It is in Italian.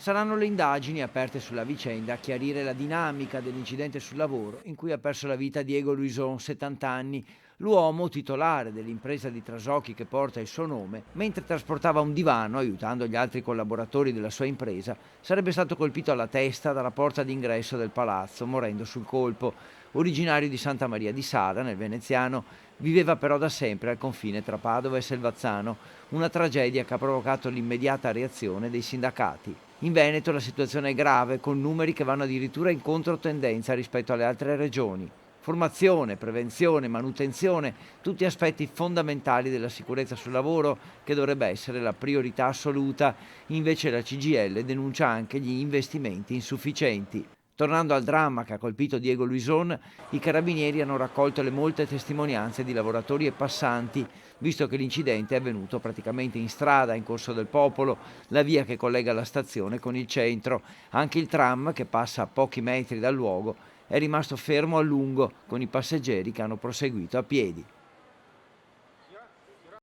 Saranno le indagini aperte sulla vicenda a chiarire la dinamica dell'incidente sul lavoro in cui ha perso la vita Diego Luison, 70 anni, l'uomo titolare dell'impresa di traslochi che porta il suo nome, mentre trasportava un divano aiutando gli altri collaboratori della sua impresa, sarebbe stato colpito alla testa dalla porta d'ingresso del palazzo, morendo sul colpo. Originario di Santa Maria di Sala, nel veneziano, viveva però da sempre al confine tra Padova e Selvazzano, una tragedia che ha provocato l'immediata reazione dei sindacati. In Veneto la situazione è grave, con numeri che vanno addirittura in controtendenza rispetto alle altre regioni. Formazione, prevenzione, manutenzione, tutti aspetti fondamentali della sicurezza sul lavoro che dovrebbe essere la priorità assoluta. Invece la CGIL denuncia anche gli investimenti insufficienti. Tornando al dramma che ha colpito Diego Luison, i carabinieri hanno raccolto le molte testimonianze di lavoratori e passanti, visto che l'incidente è avvenuto praticamente in strada, in Corso del Popolo, la via che collega la stazione con il centro. Anche il tram, che passa a pochi metri dal luogo, è rimasto fermo a lungo, con i passeggeri che hanno proseguito a piedi.